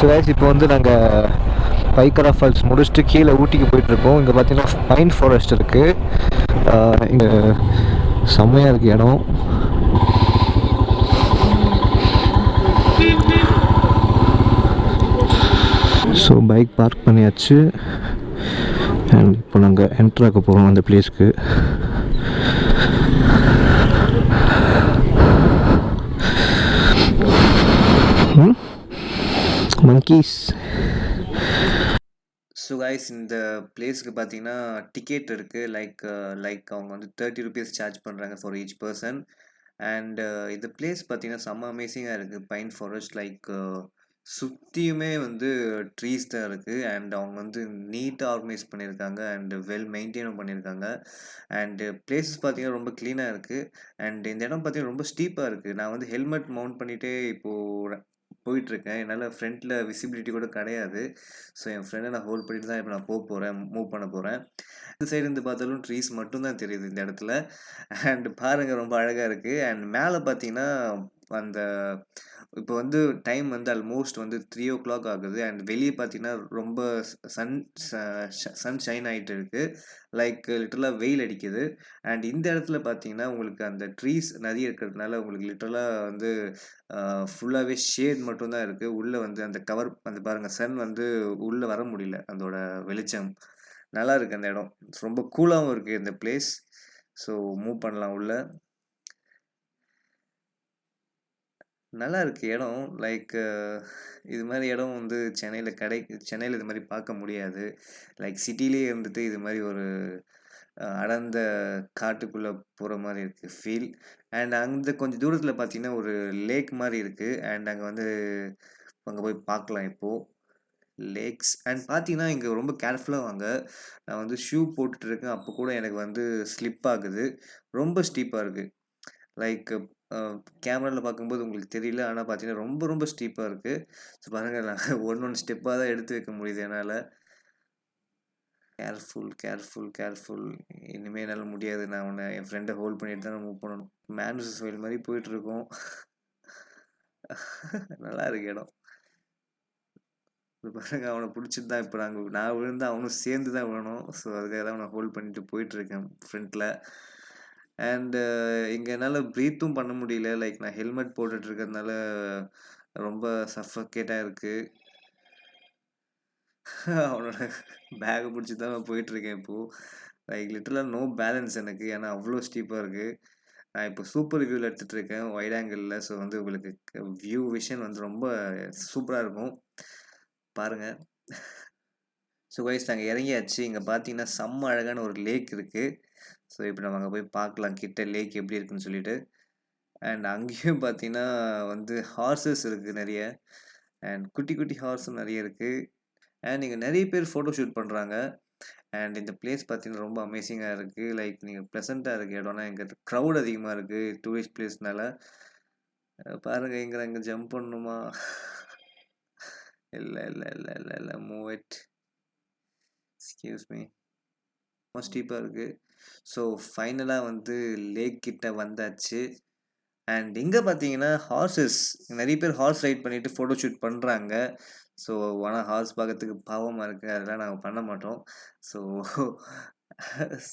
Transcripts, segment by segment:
Guys இப்போ வந்து நாங்கள் பைக்கரா ஃபால்ஸ் முடிச்சுட்டு கீழே ஊட்டிக்கு போயிட்டுருக்கோம். இங்கே பார்த்தீங்கன்னா பைன் ஃபாரஸ்ட் இருக்குது. இங்கே செம்மையாக இருக்குது இடம். ஸோ பைக் பார்க் பண்ணியாச்சு. அண்ட் இப்போ நாங்கள் என்ட்ராக போகிறோம் அந்த பிளேஸ்க்கு. monkeys. ஸோ கைஸ் இந்த பிளேஸ்க்கு பார்த்தீங்கன்னா டிக்கெட் இருக்குது. லைக் அவங்க வந்து 30 rupees சார்ஜ் பண்ணுறாங்க ஃபார் ஈச் பர்சன். அண்ட் இந்த பிளேஸ் பார்த்தீங்கன்னா செம்ம அமேசிங்காக இருக்குது. பைன் ஃபாரஸ்ட் சுற்றியுமே வந்து ட்ரீஸ் தான் இருக்குது. அண்ட் அவங்க வந்து நீட்டாக ஆர்கனைஸ் பண்ணியிருக்காங்க அண்ட் வெல் மெயின்டைனும் பண்ணியிருக்காங்க. அண்டு பிளேஸஸ் பார்த்தீங்கன்னா ரொம்ப க்ளீனாக இருக்குது. அண்ட் இந்த இடம் பார்த்தீங்கன்னா ரொம்ப ஸ்டீப்பாக இருக்குது. நான் வந்து ஹெல்மெட் மவுண்ட் பண்ணிகிட்டே இப்போது போயிட்டுருக்கேன். என்னால் ஃப்ரண்ட்டில் விசிபிலிட்டி கூட கிடையாது. ஸோ என் ஃப்ரெண்டை நான் ஹோல்ட் பண்ணிட்டு தான் இப்போ நான் போகிறேன், மூவ் பண்ண போகிறேன். இந்த சைடு இருந்து பார்த்தாலும் ட்ரீஸ் மட்டும்தான் தெரியுது இந்த இடத்துல. அண்ட் பாருங்கள் ரொம்ப அழகாக இருக்குது. அண்ட் மேலே பார்த்தீங்கன்னா அந்த இப்போ வந்து டைம் வந்து ஆல்மோஸ்ட் வந்து 3 o'clock ஆகுது. அண்ட் வெளியே பார்த்தீங்கன்னா ரொம்ப சன் ஷைன் ஆகிட்டு இருக்குது. லிட்டரலாக வெயில் அடிக்குது. அண்ட் இந்த இடத்துல பார்த்தீங்கன்னா உங்களுக்கு அந்த ட்ரீஸ் நிறைய இருக்கிறதுனால உங்களுக்கு லிட்டரலாக வந்து ஃபுல்லாகவே ஷேட் மட்டும்தான் இருக்குது. உள்ளே வந்து அந்த கவர் அந்த பாருங்கள் சன் வந்து உள்ளே வர முடியல. அதோட வெளிச்சம் நல்லா இருக்குது. அந்த இடம் ரொம்ப கூலாகவும் இருக்குது இந்த பிளேஸ். ஸோ மூவ் பண்ணலாம் உள்ள. நல்லா இருக்குது இடம். இது மாதிரி இடம் வந்து சென்னையில் இது மாதிரி பார்க்க முடியாது. சிட்டிலே இருந்துட்டு இது மாதிரி ஒரு அடர்ந்த காட்டுக்குள்ளே போகிற மாதிரி இருக்குது ஃபீல். அண்ட் அந்த கொஞ்சம் தூரத்தில் பார்த்தீங்கன்னா ஒரு லேக் மாதிரி இருக்குது. அண்ட் அங்கே போய் பார்க்கலாம் இப்போது லேக்ஸ். அண்ட் பார்த்தீங்கன்னா இங்கே ரொம்ப கேர்ஃபுல்லாக வாங்க. நான் வந்து ஷூ போட்டுட்ருக்கேன். அப்போ கூட எனக்கு வந்து ஸ்லிப் ஆகுது. ரொம்ப ஸ்டீப்பாக இருக்குது. கேமராவில் பார்க்கும்போது உங்களுக்கு தெரியல. ஆனால் பார்த்தீங்கன்னா ரொம்ப ரொம்ப ஸ்டீப்பாக இருக்குது. ஸோ பாருங்கள் நான் ஒன்று ஸ்டெப்பாக தான் எடுத்து வைக்க முடியுது என்னால். கேர்ஃபுல். இனிமேல் என்னால் முடியாது. நான் என் ஃப்ரெண்டை ஹோல்ட் பண்ணிட்டு தான் மூவ் பண்ணணும். மேனுஸ் ஃபைல் மாதிரி போயிட்டுருக்கோம். நல்லா இருக்கு இடம். பாருங்க அவனை பிடிச்சிட்டு தான் இப்போ நான் விழுந்து அவனும் சேர்ந்து தான் விழணும். ஸோ அதுக்காக தான் அவனை ஹோல்ட் பண்ணிட்டு போயிட்டுருக்கேன் ஃப்ரண்ட்டில். அண்டு இங்கே என்னால் ப்ரீத்தும் பண்ண முடியல. நான் ஹெல்மெட் போட்டுட்ருக்கிறதுனால ரொம்ப சஃபகேட்டாக இருக்குது. அவனோட பேக்கை பிடிச்சி தான் நான் போயிட்டுருக்கேன் இப்போது. லிட்டரலாக நோ பேலன்ஸ் எனக்கு. ஏன்னா அவ்வளோ ஸ்டீப்பாக இருக்குது. நான் இப்போ சூப்பர் வியூவில் எடுத்துகிட்ருக்கேன் வைட் ஆங்கிளில். ஸோ வந்து உங்களுக்கு விஷன் வந்து ரொம்ப சூப்பராக இருக்கும். பாருங்கள். ஸோ கைஸ் நாங்கள் இறங்கியாச்சு. இங்கே பார்த்தீங்கன்னா செம்ம அழகான ஒரு லேக் இருக்குது. ஸோ இப்போ நம்ம அங்கே போய் பார்க்கலாம் கிட்ட லேக் எப்படி இருக்குன்னு சொல்லிட்டு. அண்ட் அங்கேயும் பார்த்தீங்கன்னா வந்து ஹார்சஸ் இருக்குது நிறைய. அண்ட் குட்டி குட்டி ஹார்ஸும் நிறைய இருக்குது. அண்ட் இங்கே நிறைய பேர் ஃபோட்டோ ஷூட் பண்ணுறாங்க. அண்ட் இந்த பிளேஸ் பார்த்தீங்கன்னா ரொம்ப அமேசிங்காக இருக்குது. நீங்கள் ப்ளசண்ட்டாக இருக்குது இடம்னா. இங்கே க்ரௌட் அதிகமாக இருக்குது டூரிஸ்ட் பிளேஸ்னால. பாருங்கள் இங்கே ஜம்ப் பண்ணணுமா? இல்லை மூவ் இட். Excuse me. ஸ்டீப்பாக இருக்குது. ஸோ ஃபைனலாக வந்து லேக் கிட்ட வந்தாச்சு. அண்ட் இங்கே பார்த்தீங்கன்னா ஹார்சஸ் நிறைய பேர் ஹார்ஸ் ரைட் பண்ணிவிட்டு ஃபோட்டோ ஷூட் பண்ணுறாங்க. ஸோ ஆனால் ஹார்ஸ் பார்க்கறதுக்கு பாவமாக இருக்குது. அதெல்லாம் நாங்கள் பண்ண மாட்டோம். ஸோ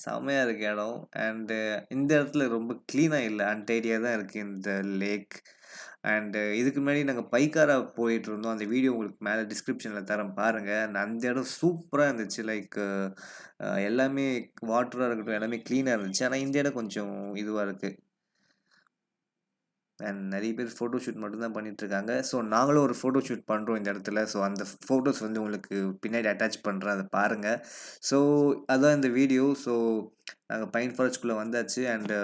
செம்மையாக இருக்குது இடம். அண்டு இந்த இடத்துல ரொம்ப க்ளீனாக இல்லை, அன்டைடியாக தான் இருக்குது இந்த லேக். அண்டு இதுக்கு முன்னாடி நாங்கள் பைக்காரா போயிட்டுருந்தோம். அந்த வீடியோ உங்களுக்கு மேலே டிஸ்கிரிப்ஷனில் தரேன் பாருங்கள். அண்ட் அந்த இடம் சூப்பராக இருந்துச்சு. எல்லாமே வாட்டராக இருக்கட்டும் எல்லாமே க்ளீனாக இருந்துச்சு. ஆனால் இந்த இடம் கொஞ்சம் இதுவாக இருக்குது. அண்ட் நிறைய பேர் ஃபோட்டோ ஷூட் மட்டும்தான் பண்ணிகிட்ருக்காங்க. ஸோ நாங்களும் ஒரு ஃபோட்டோ ஷூட் பண்ணுறோம் இந்த இடத்துல. ஸோ அந்த ஃபோட்டோஸ் வந்து உங்களுக்கு பின்னாடி அட்டாச் பண்ணுறேன், அதை பாருங்கள். ஸோ அதுதான் இந்த வீடியோ. ஸோ நாங்கள் பைன் ஃபாரஸ்ட்குள்ளே வந்தாச்சு. அண்டு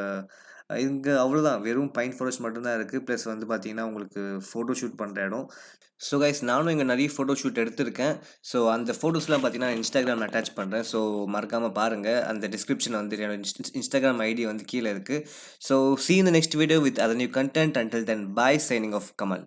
இங்கே அவ்வளோதான், வெறும் பைன் ஃபாரஸ்ட் மட்டும்தான் இருக்குது. ப்ளஸ் வந்து பார்த்தீங்கன்னா உங்களுக்கு ஃபோட்டோ ஷூட் பண்ணுற இடம். ஸோ கைஸ் நானும் இங்கே நிறைய ஃபோட்டோ ஷூட் எடுத்திருக்கேன். ஸோ அந்த ஃபோட்டோஸ்லாம் பார்த்தீங்கன்னா இன்ஸ்டாகிராமில் அட்டாச் பண்ணுறேன். ஸோ மறக்காமல் பாருங்கள். அந்த டிஸ்கிரிப்ஷன் வந்து இன்ஸ்டாகிராம் ஐடி வந்து கீழே இருக்குது. So see you in the next video with other new content. Until then, bye. Signing off, Kamal.